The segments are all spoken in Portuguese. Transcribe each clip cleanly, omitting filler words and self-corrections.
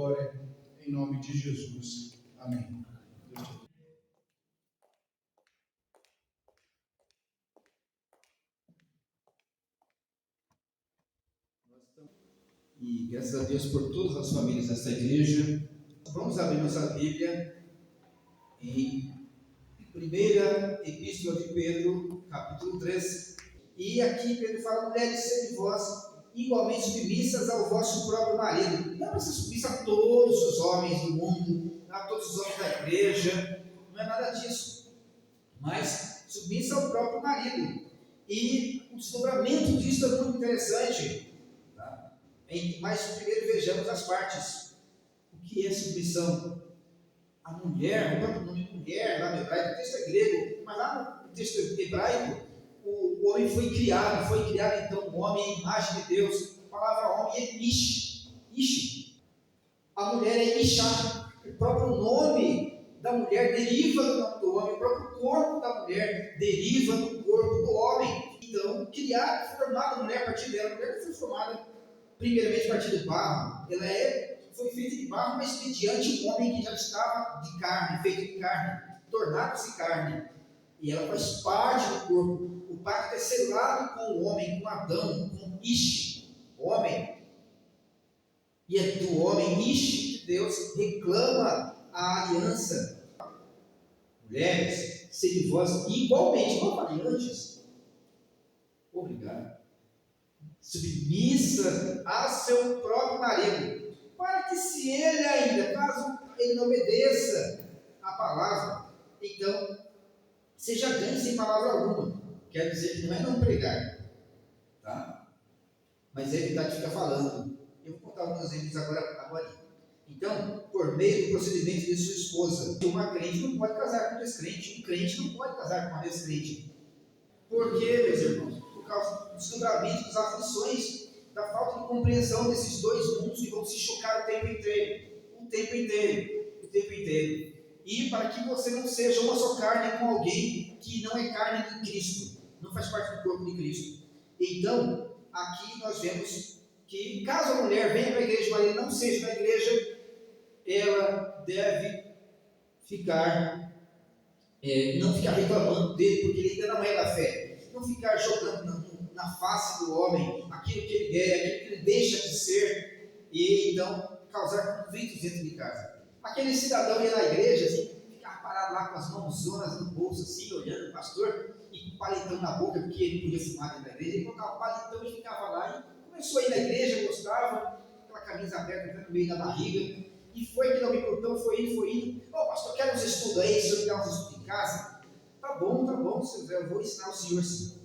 glória, em nome de Jesus. Amém. E graças a Deus por todas as famílias desta igreja. Vamos abrir nossa Bíblia em Primeira Epístola de Pedro, capítulo 3. E aqui Pedro fala: mulheres, sede vós igualmente submissas ao vosso próprio marido. Não é para ser submissa a todos os homens do mundo, a todos os homens da igreja, não é nada disso. Mas submissa ao próprio marido. E o desdobramento disso é muito interessante. Mas primeiro vejamos as partes. O que é submissão? A mulher, o próprio nome mulher, lá no hebraico, o texto é grego, mas lá no texto hebraico, o homem foi criado então o homem é a imagem de Deus. A palavra homem é ish. A mulher é ishá. O próprio nome da mulher deriva do nome do homem, o próprio corpo da mulher deriva do corpo do homem. Então, criar, formada a mulher a partir dela. A mulher foi formada primeiramente a partir do barro. Ela foi feita de barro, mas mediante um homem que já estava de carne, feito de carne, tornado-se carne. E ela faz parte do corpo. O pacto é selado com o homem, com Adão, com Ish, homem. E é do homem Ish que Deus reclama a aliança. Mulheres, sede vós igualmente, como eu falei antes, obrigado, submissa a seu próprio marido, para que se ele ainda, caso ele não obedeça a palavra, então seja ganho sem palavra alguma. Quer dizer que não é não pregar, tá? Mas é evitar de ficar falando. Eu vou contar alguns exemplos agora. Então, por meio do procedimento de sua esposa, uma crente não pode casar com um descrente, um crente não pode casar com uma descrente. Por quê, meus irmãos? Por causa do desdobramento das aflições, da falta de compreensão desses dois mundos que vão se chocar o tempo inteiro. E para que você não seja uma só carne com alguém que não é carne de Cristo, não faz parte do corpo de Cristo. Então, aqui nós vemos que caso a mulher venha para a igreja, mas ele não seja da igreja, ela deve não ficar reclamando dele, porque ele ainda não é da fé. Não ficar jogando na face do homem aquilo que ele é, aquilo que ele deixa de ser, e então causar conflitos dentro de casa. Aquele cidadão ia na igreja, assim, ficava parado lá com as mãozonas no bolso, assim, olhando o pastor, e com um palitão na boca, porque ele podia fumar dentro da igreja. Ele colocava o palitão e ficava lá, e começou a ir na igreja, gostava, aquela camisa aberta no meio da barriga, e foi que não me contou, foi indo. Ô pastor, quer uns estudos aí, se eu me dar uns estudos em casa? Tá bom, seu Zé, eu vou ensinar o senhor sim.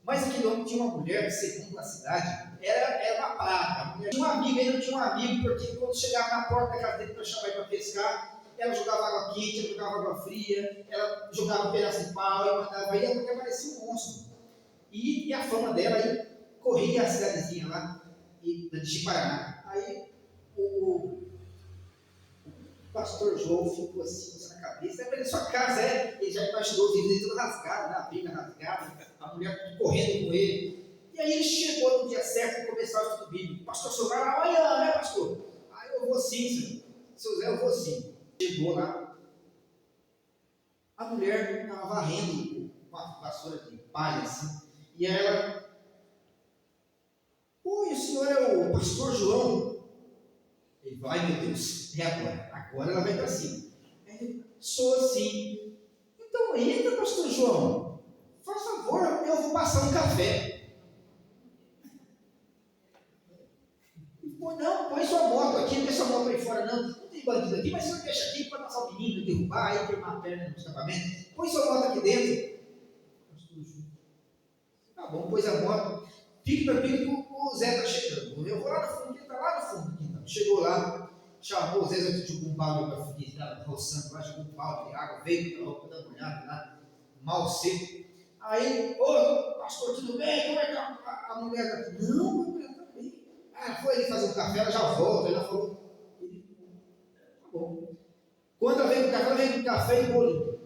Mas aqui não tinha uma mulher, segundo a cidade, era uma praga. Tinha uma amiga, ele não tinha um amigo, porque quando chegava na porta da casa dele para chamar ele para pescar, ela jogava água quente, ela jogava água fria, ela jogava um pedaço de pau e mandava aí, porque parecia um monstro. E a fama dela aí corria a cidadezinha lá de Chiparaná. Aí o pastor João ficou assim, na cabeça, é sua casa, ele já imaginou o vidro dele todo rasgado, a briga rasgada, a mulher correndo com ele. E aí ele chegou no dia certo e começou a estudar bíblico. Pastor, seu vai lá, olha, né, pastor? Aí eu vou sim, seu Zé, eu vou sim. Chegou lá, a mulher estava varrendo uma vassoura de palha, assim, e ela, oi, o senhor é o pastor João? Ele vai, meu Deus, é agora ela vai para cima. Sou sim. Então entra, pastor João, faz favor, eu vou passar um café. Não, põe sua moto aqui, não deixa sua moto aí fora, não tem bandido aqui, mas você deixa aqui para passar o menino, derrubar, aí queimar a perna no escapamento, põe sua moto aqui dentro. Tá bom, pôs a moto, fique tranquilo que o Zé está chegando. Eu vou lá no fundo, ele está lá no fundo. Então. Chegou lá, chamou o Zé, jogou um balde para fugir, estava roçando lá, jogou um balde de água, veio com a roupa da mulher lá, mal seco. Aí, ô pastor, tudo bem? Como é que a mulher está? Não, a mulher está bem. Foi ele fazer um café, ela já volta. Ela falou, tá bom. Quando ela veio com café e bolinho.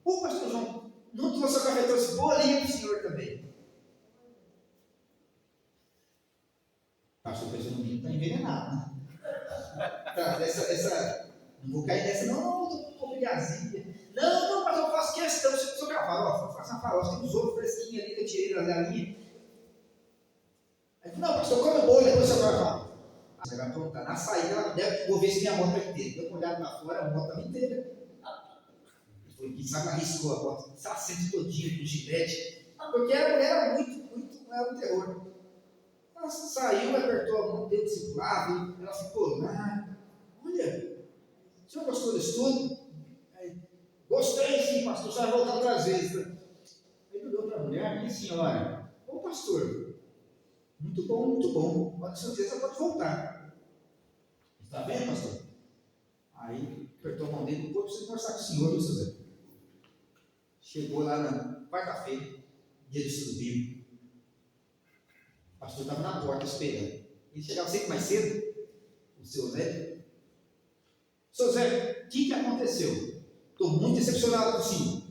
Ô pastor João, não trouxe o café, trouxe bolinho para o senhor também. Pastor, pensando no menino está envenenado, né? Não vou cair nessa, não, estou com um pouco de azia. Não, mas eu faço questão, se eu a farofa, faço uma farofa, tem uns ovos fresquinhos ali que eu tirei da galinha. Aí, não, pastor, come o bolo, depois você vai falar. Você vai aprontar. Na saída, ela deve, vou ver se minha moto está inteira. Deu uma olhada lá fora, a moto estava inteira. Ele foi, quem sabe arriscou a moto, se assento todinho com gilete. Porque a mulher era muito, era um terror. Ela saiu, apertou a mão dele, discipulado, ela ficou lá. Olha, o senhor gostou disso tudo? Aí, gostei sim, pastor, você vai voltar outras vezes. Ele olhou para a mulher, minha senhora, ô pastor, muito bom, pode ser você pode voltar. Está bem, pastor? Aí apertou a mão dele, depois precisa conversar com o senhor, viu, José? Chegou lá na quarta-feira, dia de estudo bíblico. O pastor estava na porta esperando. Ele chegava sempre mais cedo, o seu Zé. Seu Zé, o que aconteceu? Estou muito decepcionado com o senhor.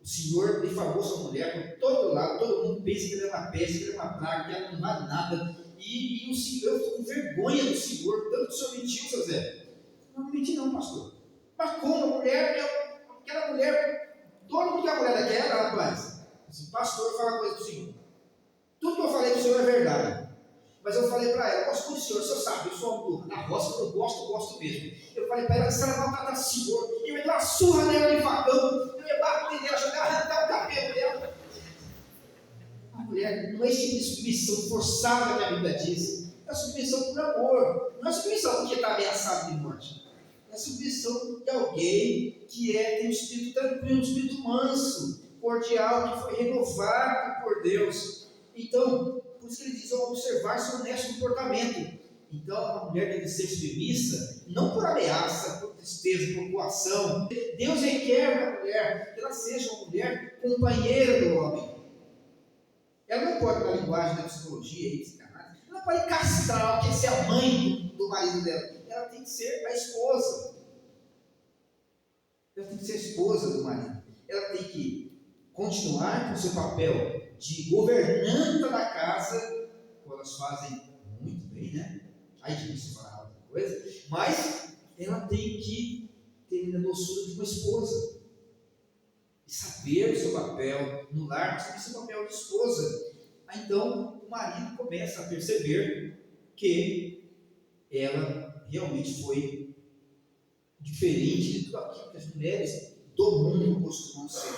O senhor difamou sua mulher por todo lado, todo mundo pensa que ele é uma peste, que ele é uma praga, que ela não vale nada. E o senhor, eu estou com vergonha do senhor, tanto que o senhor mentiu, seu Zé. Não menti não, pastor. Mas como a mulher, aquela mulher, todo mundo que a mulher daquela, rapaz, esse pastor fala coisa do senhor. Tudo que eu falei do senhor é verdade. Mas eu falei para ela, eu gosto do senhor sabe, eu sou um na roça, eu gosto mesmo. Eu falei para ela, se ela maltratar o senhor, eu ia dar uma surra nela de facão, eu ia bater nela, jogar, arrancar o cabelo dela. A mulher não é esse tipo de submissão forçada que a Bíblia diz, é submissão por amor, não é submissão porque está ameaçado de morte. É submissão de alguém que tem um espírito tranquilo, um espírito manso, cordial, que foi renovado por Deus. Então, por isso que ele diz, observar seu honesto comportamento. Então, a mulher deve ser submissa, não por ameaça, por tristeza, por coação. Deus requer da mulher que ela seja uma mulher companheira do homem. Ela não pode, na linguagem da psicologia e psicanálise, ela não pode castrar, quer ser a mãe do marido dela. Ela tem que ser a esposa. Ela tem que ser a esposa do marido. Ela tem que continuar com o seu papel de governanta da casa, como elas fazem muito bem, né? Aí difícil falar outra coisa, mas ela tem que ter a doçura de uma esposa e saber o seu papel no lar, saber o seu papel de esposa. Aí, então o marido começa a perceber que ela realmente foi diferente de tudo aquilo que as mulheres do mundo costumam ser.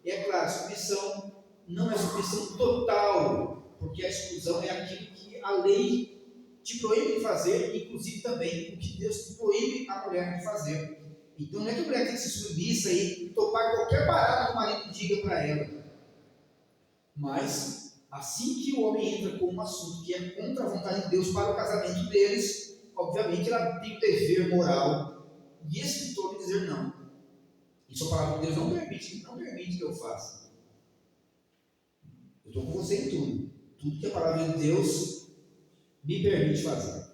E é claro, submissão não é submissão total, porque a exclusão é aquilo que a lei te proíbe de fazer, inclusive também o que Deus te proíbe a mulher de fazer. Então não é que a mulher tem que ser submissa e topar qualquer parada que o marido diga para ela. Mas, assim que o homem entra com um assunto que é contra a vontade de Deus para o casamento deles, obviamente ela tem o dever moral e espiritual de dizer não. Isso a palavra de Deus não permite que eu faça. Eu estou com você em tudo. Tudo que a palavra de Deus me permite fazer.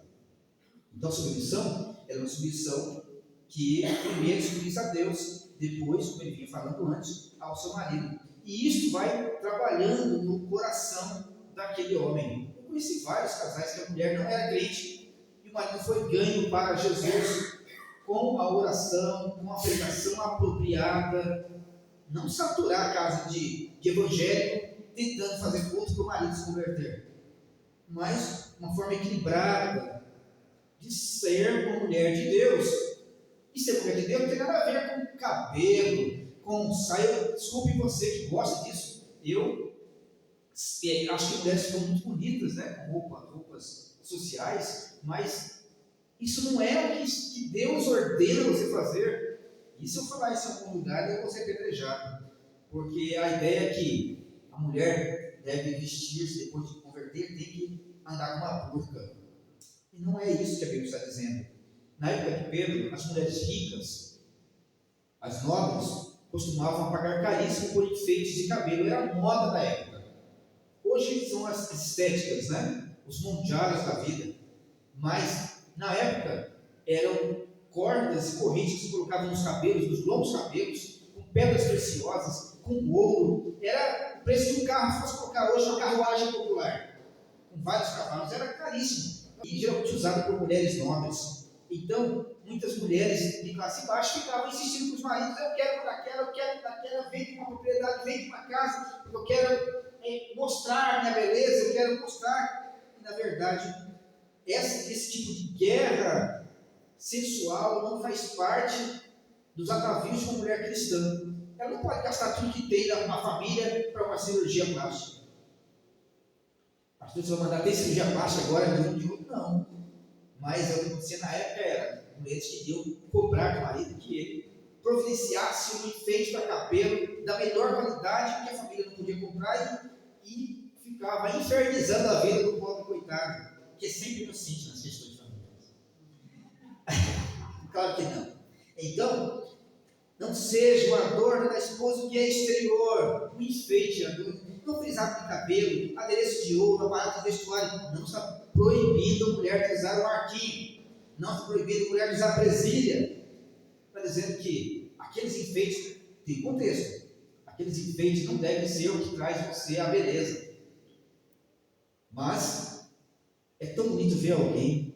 Então a submissão é uma submissão que primeiro submissa a Deus, depois, como ele vinha falando antes, ao seu marido. E isso vai trabalhando no coração daquele homem. Eu conheci vários casais que a mulher não era crente e o marido foi ganho para Jesus com a oração, com a pregação apropriada, não saturar a casa de evangélico tentando fazer culto para o marido se converter, mas uma forma equilibrada de ser uma mulher de Deus. E ser mulher de Deus não tem nada a ver com cabelo, com saia. Desculpe você que gosta disso, eu acho que mulheres ficam muito bonitas, né, com roupas sociais, mas isso não é o que Deus ordena você fazer. E se eu falar isso em algum lugar, eu vou ser apedrejado, porque a ideia é que a mulher deve vestir-se depois de converter, tem que andar com uma burca. E não é isso que a Bíblia está dizendo. Na época de Pedro, as mulheres ricas, as nobres, costumavam pagar caríssimo por enfeites de cabelo, era a moda da época. Hoje são as estéticas, né? Os mondiais da vida. Mas na época eram cordas e correntes que se colocavam nos cabelos, nos longos cabelos, com pedras preciosas, com ouro. Era o preço de um carro, se fosse colocar hoje uma carruagem popular, com vários cavalos, era caríssimo. E geralmente usado por mulheres nobres. Então, muitas mulheres de classe baixa ficavam insistindo com os maridos: eu quero daquela, vem de uma propriedade, vem de uma casa, eu quero mostrar minha beleza, eu quero mostrar. E, na verdade, esse tipo de guerra sensual não faz parte dos atavios de uma mulher cristã. Ela não pode gastar tudo que tem numa família para uma cirurgia plástica. Pastor, você vai mandar ter cirurgia plástica agora de um de outro? Não. Mas o que acontecia na época era mulheres que queriam cobrar do marido que ele providenciasse um enfeite para cabelo da melhor qualidade que a família não podia comprar e ficava infernizando a vida do pobre coitado, que é sempre inocente nas questões familiares. Claro que não. Então, não seja o adorno da esposa que é exterior, o enfeite, não frisado de cabelo, adereço de ouro, aparato de vestuário. Não está proibindo a mulher de usar o arquinho, não está proibindo a mulher de usar a presilha. Está dizendo que aqueles enfeites, tem contexto, aqueles enfeites não devem ser o que traz você a beleza. Mas é tão bonito ver alguém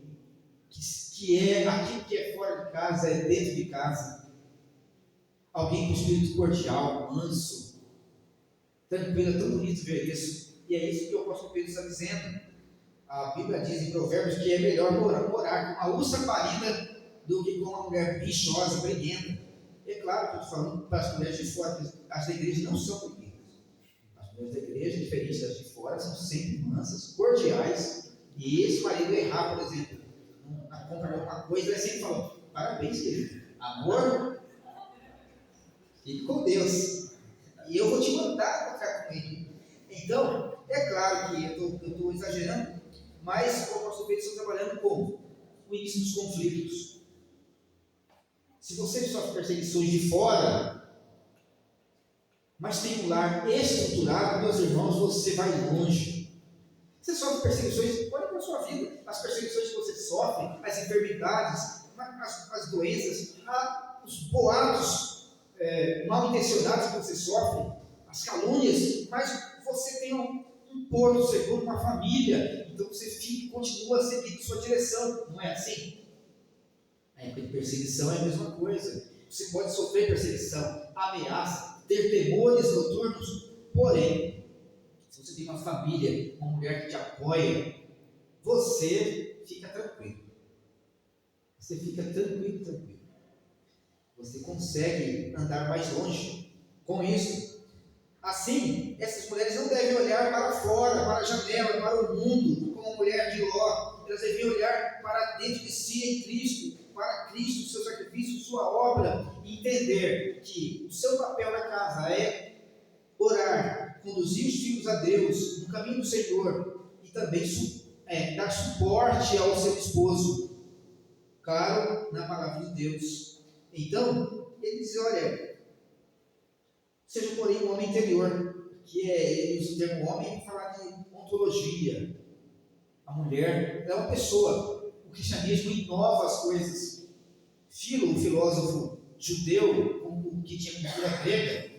que é aquilo que é fora de casa, é dentro de casa. Alguém com espírito cordial, manso, tranquilo, é tão bonito ver isso. E é isso que o apóstolo Pedro está dizendo. A Bíblia diz em Provérbios que é melhor morar com uma ursa parida do que com uma mulher bichosa, briguenta. É claro que eu estou falando para as mulheres de fora, as da igreja não são briguentas. As mulheres da igreja, diferentes das de fora, são sempre mansas, cordiais. E esse marido errar, por exemplo, na compra de alguma coisa, ele sempre fala: parabéns, querido, amor, fique com Deus, e eu vou te mandar ficar com ele. Então, é claro que eu estou exagerando, mas o apóstolo Pedro está trabalhando com o início dos conflitos. Se você sofre perseguições de fora, mas tem um lar estruturado, meus irmãos, você vai longe. Você sofre perseguições, olha para a sua vida, as perseguições que você sofre, as enfermidades, as doenças, os boatos mal intencionados que você sofre, as calúnias, mas você tem um porto seguro, uma família, então você continua seguindo sua direção, não é assim? A época de perseguição é a mesma coisa. Você pode sofrer perseguição, ameaça, ter temores noturnos, porém, se você tem uma família, uma mulher que te apoia, você fica tranquilo. Você fica tranquilo. Você consegue andar mais longe com isso. Assim, essas mulheres não devem olhar para fora, para a janela, para o mundo, como a mulher de Ló. Elas devem olhar para dentro de si em Cristo, para Cristo, seu sacrifício, sua obra, e entender que o seu papel na casa é orar, conduzir os filhos a Deus, no caminho do Senhor, e também dar suporte ao seu esposo, claro, na palavra de Deus. Então, ele diz: olha, seja porém um homem interior, que ele usa o termo homem para falar de ontologia. A mulher é uma pessoa. O cristianismo inova as coisas. Filo, o filósofo judeu, que tinha cultura grega,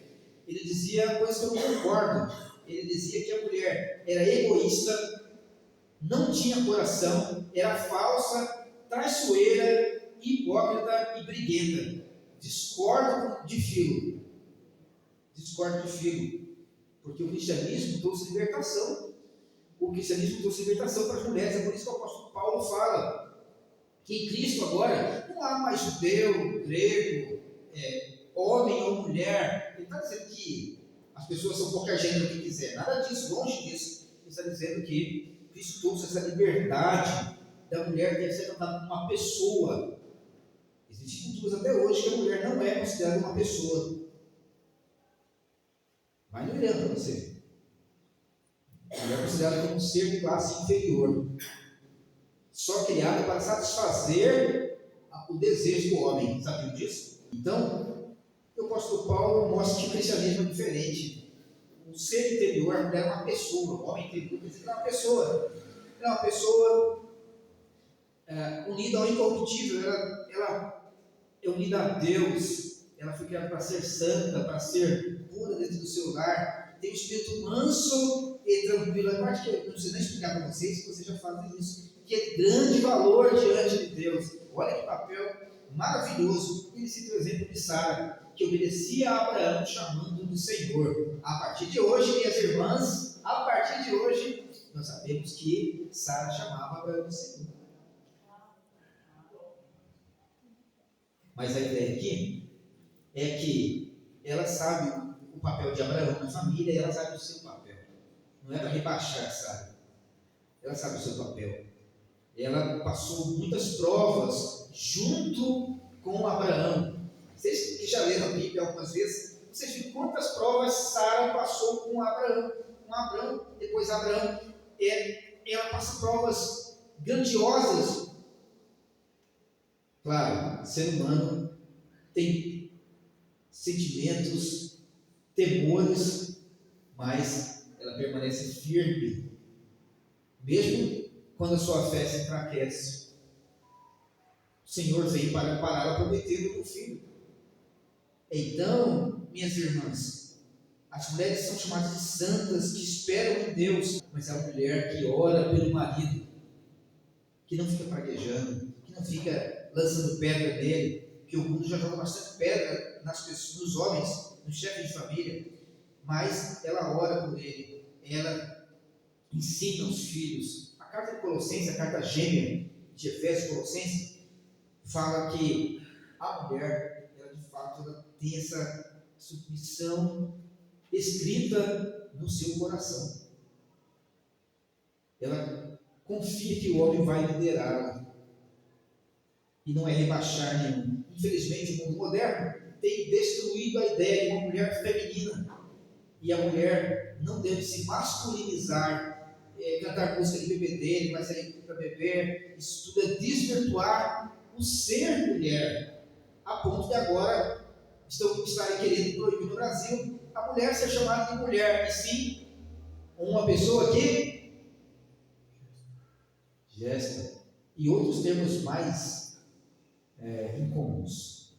ele dizia coisas que eu não concordo. Ele dizia que a mulher era egoísta, não tinha coração, era falsa, traiçoeira, hipócrita e briguenta. Discordo de Filo, porque o cristianismo trouxe libertação. O cristianismo trouxe libertação para as mulheres. É por isso que o apóstolo Paulo fala que em Cristo agora não há mais judeu, grego, homem ou mulher. Ele está dizendo que as pessoas são qualquer gênero que quiser. Nada disso, longe disso. Ele está dizendo que Cristo trouxe essa liberdade da mulher ter ser tratada como uma pessoa. Existem culturas até hoje que a mulher não é considerada uma pessoa. Vai no Irã para você. A mulher é considerada como um ser de classe inferior, só criada para satisfazer o desejo do homem. Sabiam disso? Então, o apóstolo Paulo mostra que o cristianismo é diferente. O ser interior, a mulher é uma pessoa. O homem interior é uma pessoa. É uma pessoa unida ao incorruptível. Ela é unida a Deus. Ela foi criada para ser santa, para ser pura dentro do seu lar. Tem um espírito manso e tranquilo. A parte que eu não preciso nem explicar para vocês, que vocês já fazem isso. que é grande valor diante de Deus. Olha que papel maravilhoso. Ele cita o exemplo de Sara, que obedecia a Abraão chamando do Senhor. A partir de hoje, minhas irmãs, a partir de hoje, nós sabemos que Sara chamava Abraão de Senhor. Mas a ideia aqui é que ela sabe o papel de Abraão na família e ela sabe o seu papel. Não é para rebaixar Sara. Ela sabe o seu papel. Ela passou muitas provas junto com Abraão. Vocês que já leram a Bíblia algumas vezes, vocês viram quantas provas Sara passou com Abraão. Depois Abraão, ela passa provas grandiosas. Claro, ser humano tem sentimentos, temores, mas ela permanece firme, mesmo quando a sua fé se enfraquece. O Senhor veio para parar a prometida do filho. Então, minhas irmãs, as mulheres são chamadas de santas que esperam em Deus, mas é a mulher que ora pelo marido, que não fica praguejando, que não fica lançando pedra nele, que o mundo já joga bastante pedra nas pessoas, nos homens, nos chefes de família, mas ela ora por ele, ela ensina os filhos. A carta de Colossenses, a carta gêmea de Efésios e Colossenses, fala que a mulher, ela de fato, ela tem essa submissão escrita no seu coração. Ela confia que o homem vai liderá-la e não é rebaixar nenhum. Infelizmente, o mundo moderno tem destruído a ideia de uma mulher feminina, e a mulher não deve se masculinizar, cantar música de bebedeira, vai sair para beber. Isso tudo é desvirtuar o ser mulher, a ponto de agora estarem querendo proibir no Brasil a mulher ser chamada de mulher, e sim uma pessoa que gesta, e outros termos mais incomuns.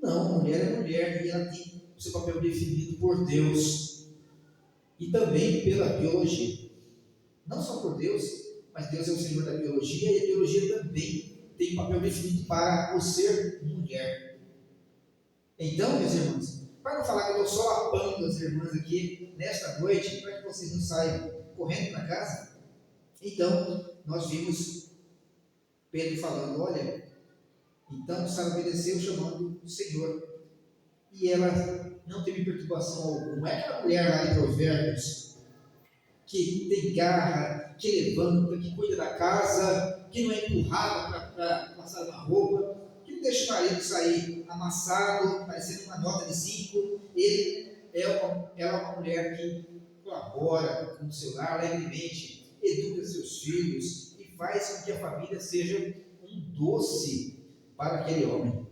Não, mulher é mulher e ela tem o seu papel definido por Deus e também pela biologia. Não só por Deus, mas Deus é o Senhor da biologia, e a biologia também tem papel definido para o ser mulher. Então, meus irmãos, para não falar que eu estou só apando as irmãs aqui nesta noite, para que vocês não saiam correndo para casa, então nós vimos Pedro falando: olha, então Sara obedeceu chamando o Senhor, e ela não teve perturbação alguma. É aquela mulher lá de Provérbios que tem garra, que levanta, que cuida da casa, que não é empurrada para passar uma roupa, que não deixa o marido sair amassado, parecendo uma nota de 5. Ela é uma mulher que colabora com o seu lar alegremente, educa seus filhos e faz com que a família seja um doce para aquele homem.